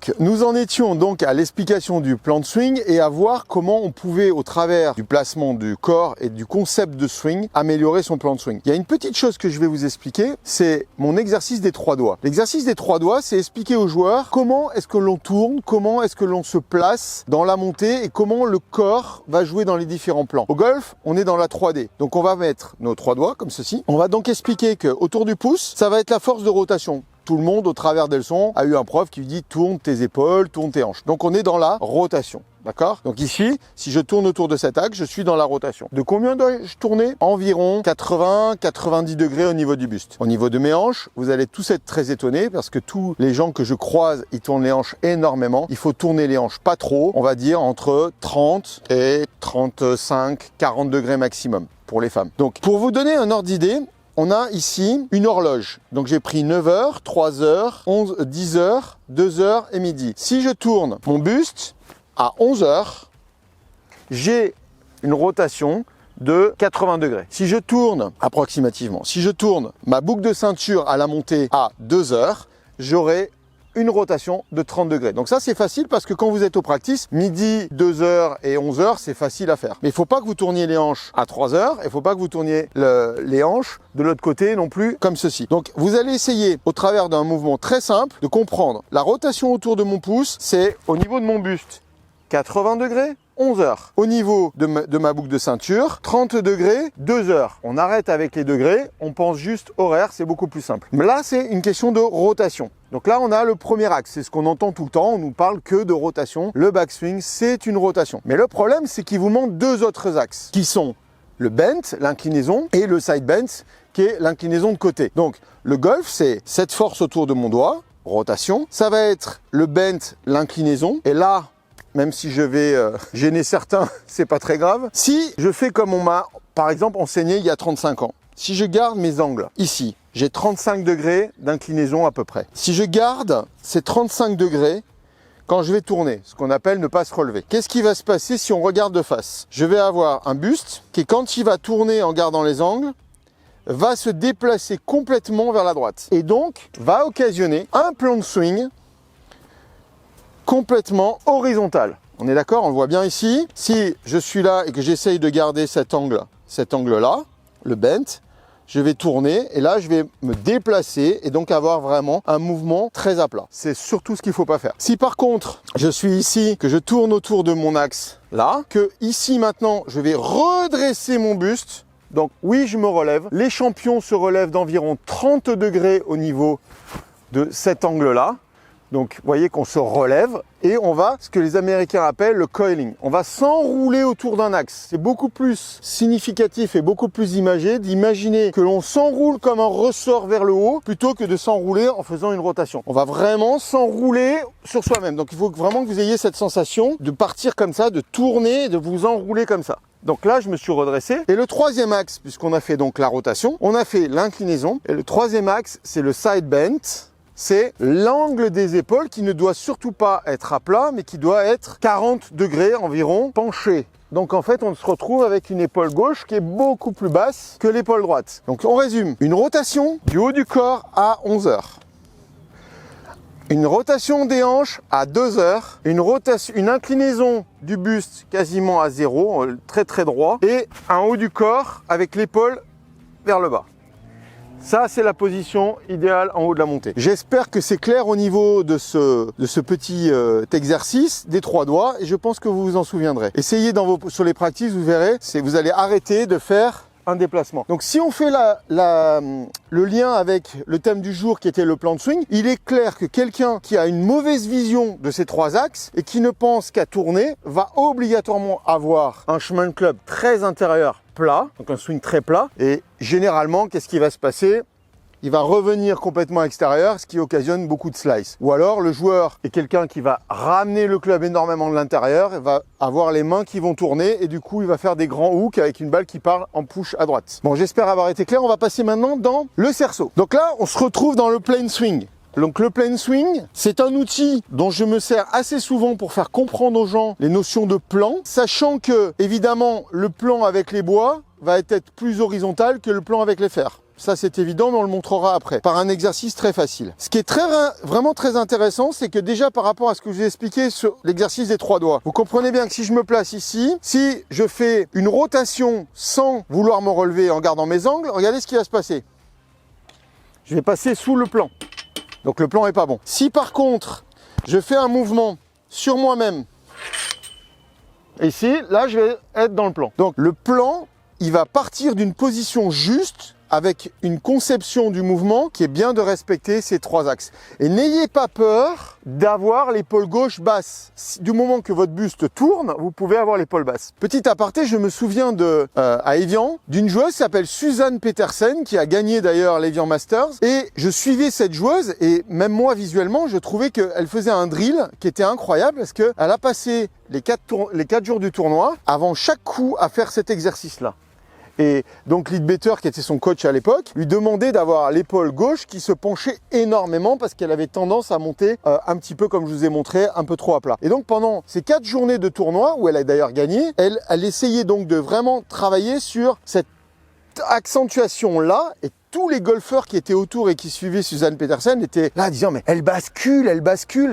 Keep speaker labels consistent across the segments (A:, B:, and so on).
A: Donc, nous en étions donc à l'explication du plan de swing et à voir comment on pouvait, au travers du placement du corps et du concept de swing, améliorer son plan de swing. Il y a une petite chose que je vais vous expliquer, c'est mon exercice des 3 doigts. L'exercice des 3 doigts, c'est expliquer aux joueurs comment est-ce que l'on tourne, comment est-ce que l'on se place dans la montée et comment le corps va jouer dans les différents plans. Au golf, on est dans la 3D. Donc, on va mettre nos 3 doigts comme ceci. On va donc expliquer que autour du pouce, ça va être la force de rotation. Tout le monde, au travers des leçons, a eu un prof qui lui dit tourne tes épaules, tourne tes hanches. Donc on est dans la rotation. D'accord? Donc ici, si je tourne autour de cet axe, je suis dans la rotation. De combien dois-je tourner? Environ 80-90 degrés au niveau du buste. Au niveau de mes hanches, vous allez tous être très étonnés parce que tous les gens que je croise, ils tournent les hanches énormément. Il faut tourner les hanches pas trop, on va dire entre 30 et 35, 40 degrés maximum pour les femmes. Donc pour vous donner un ordre d'idée, on a ici une horloge. Donc j'ai pris 9 heures, 3 heures, 11, 10 heures, 2 heures et midi. Si je tourne mon buste à 11 heures, j'ai une rotation de 80 degrés. Si je tourne approximativement, si je tourne ma boucle de ceinture à la montée à 2 heures, j'aurai une rotation de 30 degrés. Donc ça, c'est facile parce que quand vous êtes au practice, midi, 2 heures et 11 heures, c'est facile à faire. Mais il ne faut pas que vous tourniez les hanches à 3 heures et il ne faut pas que vous tourniez les hanches de l'autre côté non plus comme ceci. Donc vous allez essayer au travers d'un mouvement très simple de comprendre la rotation autour de mon pouce, c'est au niveau de mon buste, 80 degrés, 11 heures. Au niveau de ma boucle de ceinture, 30 degrés, 2 heures. On arrête avec les degrés, on pense juste horaire, c'est beaucoup plus simple. Mais là, c'est une question de rotation. Donc là, on a le premier axe, c'est ce qu'on entend tout le temps, on nous parle que de rotation. Le backswing, c'est une rotation. Mais le problème, c'est qu'il vous manque 2 autres axes, qui sont le bend, l'inclinaison, et le side bend, qui est l'inclinaison de côté. Donc, le golf, c'est cette force autour de mon doigt, rotation. Ça va être le bend, l'inclinaison, et là, même si je vais gêner certains, c'est pas très grave. Si je fais comme on m'a, par exemple, enseigné il y a 35 ans, si je garde mes angles ici, j'ai 35 degrés d'inclinaison à peu près. Si je garde ces 35 degrés, quand je vais tourner, ce qu'on appelle ne pas se relever, qu'est-ce qui va se passer si on regarde de face? Je vais avoir un buste qui, quand il va tourner en gardant les angles, va se déplacer complètement vers la droite. Et donc, va occasionner un plan de swing complètement horizontal. On est d'accord? On le voit bien ici. Si je suis là et que j'essaye de garder cet angle-là, le bend, je vais tourner et là, je vais me déplacer et donc avoir vraiment un mouvement très à plat. C'est surtout ce qu'il ne faut pas faire. Si par contre, je suis ici, que je tourne autour de mon axe là, que ici maintenant, je vais redresser mon buste. Donc oui, je me relève. Les champions se relèvent d'environ 30 degrés au niveau de cet angle-là. Donc, vous voyez qu'on se relève et on va, ce que les Américains appellent le coiling. On va s'enrouler autour d'un axe. C'est beaucoup plus significatif et beaucoup plus imagé d'imaginer que l'on s'enroule comme un ressort vers le haut plutôt que de s'enrouler en faisant une rotation. On va vraiment s'enrouler sur soi-même. Donc, il faut vraiment que vous ayez cette sensation de partir comme ça, de tourner, de vous enrouler comme ça. Donc là, je me suis redressé. Et le troisième axe, puisqu'on a fait donc la rotation, on a fait l'inclinaison. Et le troisième axe, c'est le side bend. C'est l'angle des épaules qui ne doit surtout pas être à plat, mais qui doit être 40 degrés environ penché. Donc en fait, on se retrouve avec une épaule gauche qui est beaucoup plus basse que l'épaule droite. Donc on résume, une rotation du haut du corps à 11 heures. Une rotation des hanches à 2 heures. Une inclinaison du buste quasiment à 0, très très droit. Et un haut du corps avec l'épaule vers le bas. Ça, c'est la position idéale en haut de la montée. J'espère que c'est clair au niveau de ce petit exercice des 3 doigts et je pense que vous vous en souviendrez. Essayez sur les practices, vous verrez, vous allez arrêter de faire un déplacement. Donc si on fait le lien avec le thème du jour qui était le plan de swing, il est clair que quelqu'un qui a une mauvaise vision de ces 3 axes et qui ne pense qu'à tourner va obligatoirement avoir un chemin de club très intérieur plat, donc un swing très plat. Et généralement, qu'est-ce qui va se passer? Il va revenir complètement extérieur, ce qui occasionne beaucoup de slice. Ou alors, le joueur est quelqu'un qui va ramener le club énormément de l'intérieur, il va avoir les mains qui vont tourner et du coup, il va faire des grands hooks avec une balle qui part en push à droite. Bon, j'espère avoir été clair. On va passer maintenant dans le cerceau. Donc là, on se retrouve dans le plane swing. Donc le plane swing, c'est un outil dont je me sers assez souvent pour faire comprendre aux gens les notions de plan, sachant que, évidemment, le plan avec les bois va être plus horizontal que le plan avec les fers. ça c'est évident, mais on le montrera après, par un exercice très facile. Ce qui est vraiment très intéressant, c'est que déjà par rapport à ce que je vous ai expliqué sur l'exercice des 3 doigts, vous comprenez bien que si je me place ici, si je fais une rotation sans vouloir me relever en gardant mes angles, regardez ce qui va se passer. Je vais passer sous le plan. Donc le plan n'est pas bon. Si par contre, je fais un mouvement sur moi-même, ici, là je vais être dans le plan. Donc le plan, il va partir d'une position juste avec une conception du mouvement qui est bien de respecter ces 3 axes. Et n'ayez pas peur d'avoir l'épaule gauche basse. Du moment que votre buste tourne, vous pouvez avoir l'épaule basse. Petit aparté, je me souviens à Evian, d'une joueuse qui s'appelle Suzanne Petersen, qui a gagné d'ailleurs l'Evian Masters. Et je suivais cette joueuse et même moi visuellement, je trouvais qu'elle faisait un drill qui était incroyable parce qu'elle a passé les 4 jours du tournoi avant chaque coup à faire cet exercice-là. Et donc Leadbetter, qui était son coach à l'époque, lui demandait d'avoir l'épaule gauche qui se penchait énormément parce qu'elle avait tendance à monter un petit peu, comme je vous ai montré, un peu trop à plat. Et donc pendant ces 4 journées de tournoi, où elle a d'ailleurs gagné, elle essayait donc de vraiment travailler sur cette accentuation-là. Et tous les golfeurs qui étaient autour et qui suivaient Suzanne Petersen étaient là disant mais elle bascule,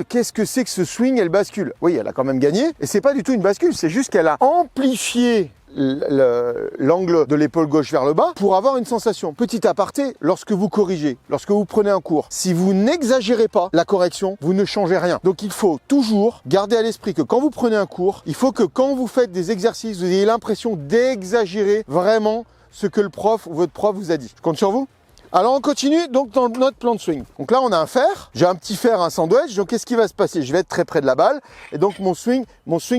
A: qu'est-ce que c'est que ce swing, elle bascule. Oui, elle a quand même gagné et c'est pas du tout une bascule, c'est juste qu'elle a amplifié l'angle de l'épaule gauche vers le bas pour avoir une sensation. Petit aparté, lorsque vous corrigez, lorsque vous prenez un cours, si vous n'exagérez pas la correction, vous ne changez rien. Donc il faut toujours garder à l'esprit que quand vous prenez un cours, il faut que quand vous faites des exercices, vous ayez l'impression d'exagérer vraiment ce que le prof ou votre prof vous a dit. Je compte sur vous. Alors on continue donc dans notre plan de swing. Donc là on a un fer, j'ai un petit fer, un sandwich, donc qu'est-ce qui va se passer? Je vais être très près de la balle et donc mon swing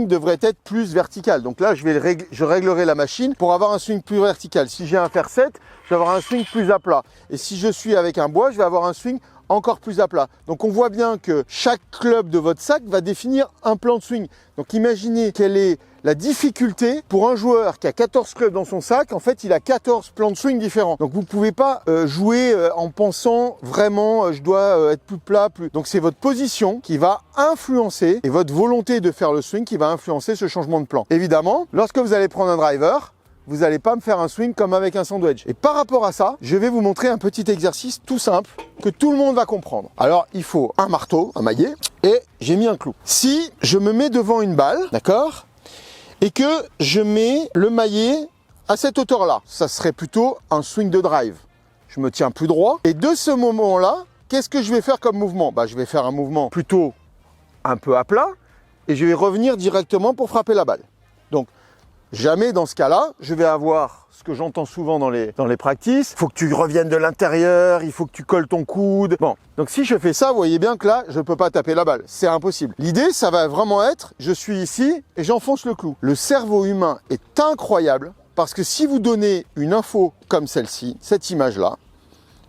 A: devrait être plus vertical. Donc là je réglerai la machine pour avoir un swing plus vertical. Si j'ai un fer 7, je vais avoir un swing plus à plat. Et si je suis avec un bois, je vais avoir un swing encore plus à plat. Donc on voit bien que chaque club de votre sac va définir un plan de swing. Donc imaginez quelle est la difficulté pour un joueur qui a 14 clubs dans son sac. En fait, il a 14 plans de swing différents. Donc vous ne pouvez pas jouer en pensant vraiment je dois être plus plat, plus. Donc c'est votre position qui va influencer et votre volonté de faire le swing qui va influencer ce changement de plan. Évidemment, lorsque vous allez prendre un driver, vous n'allez pas me faire un swing comme avec un sandwich. Et par rapport à ça, je vais vous montrer un petit exercice tout simple que tout le monde va comprendre. Alors, il faut un marteau, un maillet, et j'ai mis un clou. Si je me mets devant une balle, d'accord, et que je mets le maillet à cette hauteur-là, ça serait plutôt un swing de drive. Je me tiens plus droit. Et de ce moment-là, qu'est-ce que je vais faire comme mouvement? Je vais faire un mouvement plutôt un peu à plat, et je vais revenir directement pour frapper la balle. Donc, jamais dans ce cas-là, je vais avoir ce que j'entends souvent dans les practices. Il faut que tu reviennes de l'intérieur, il faut que tu colles ton coude. Bon, donc si je fais ça, vous voyez bien que là, je ne peux pas taper la balle. C'est impossible. L'idée, ça va vraiment être, je suis ici et j'enfonce le clou. Le cerveau humain est incroyable parce que si vous donnez une info comme celle-ci, cette image-là,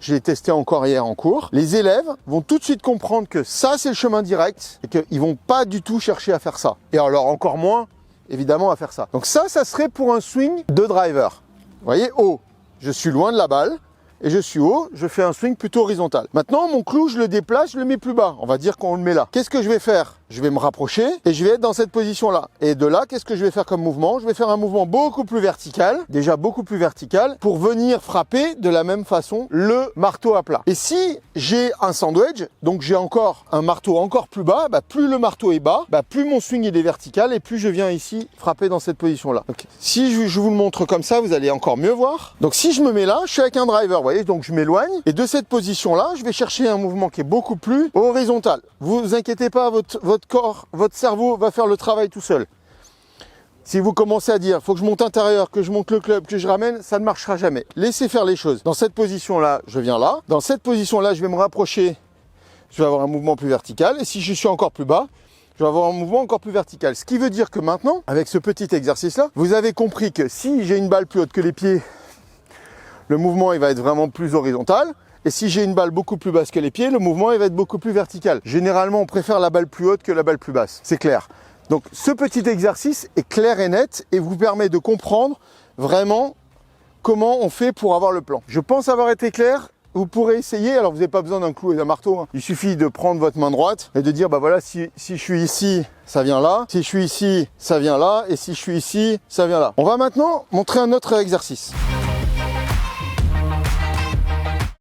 A: je l'ai testé encore hier en cours, les élèves vont tout de suite comprendre que ça, c'est le chemin direct et qu'ils ne vont pas du tout chercher à faire ça. Et alors encore moins, évidemment, à faire ça. Donc ça serait pour un swing de driver. Vous voyez, haut, je suis loin de la balle, et je suis haut, je fais un swing plutôt horizontal. Maintenant, mon clou, je le déplace, je le mets plus bas. On va dire qu'on le met là. Qu'est-ce que je vais faire? Je vais me rapprocher et je vais être dans cette position-là. Et de là, qu'est-ce que je vais faire comme mouvement? Je vais faire un mouvement beaucoup plus vertical, déjà beaucoup plus vertical, pour venir frapper de la même façon le marteau à plat. Et si j'ai un sandwich, donc j'ai encore un marteau encore plus bas, plus le marteau est bas, plus mon swing il est vertical et plus je viens ici frapper dans cette position-là. Okay. Si je vous le montre comme ça, vous allez encore mieux voir. Donc si je me mets là, je suis avec un driver, vous voyez, donc je m'éloigne et de cette position-là, je vais chercher un mouvement qui est beaucoup plus horizontal. Vous inquiétez pas, votre corps, votre cerveau va faire le travail tout seul. Si vous commencez à dire, faut que je monte intérieur, que je monte le club, que je ramène, ça ne marchera jamais. Laissez faire les choses. Dans cette position-là, je viens là. Dans cette position-là, je vais me rapprocher. Je vais avoir un mouvement plus vertical. Et si je suis encore plus bas, je vais avoir un mouvement encore plus vertical. Ce qui veut dire que maintenant, avec ce petit exercice-là, vous avez compris que si j'ai une balle plus haute que les pieds, le mouvement il va être vraiment plus horizontal. Et si j'ai une balle beaucoup plus basse que les pieds, le mouvement il va être beaucoup plus vertical. Généralement, on préfère la balle plus haute que la balle plus basse. C'est clair. Donc, ce petit exercice est clair et net et vous permet de comprendre vraiment comment on fait pour avoir le plan. Je pense avoir été clair. Vous pourrez essayer. Alors, vous n'avez pas besoin d'un clou et d'un marteau. Il suffit de prendre votre main droite et de dire, voilà, si je suis ici, ça vient là. Si je suis ici, ça vient là. Et si je suis ici, ça vient là. On va maintenant montrer un autre exercice.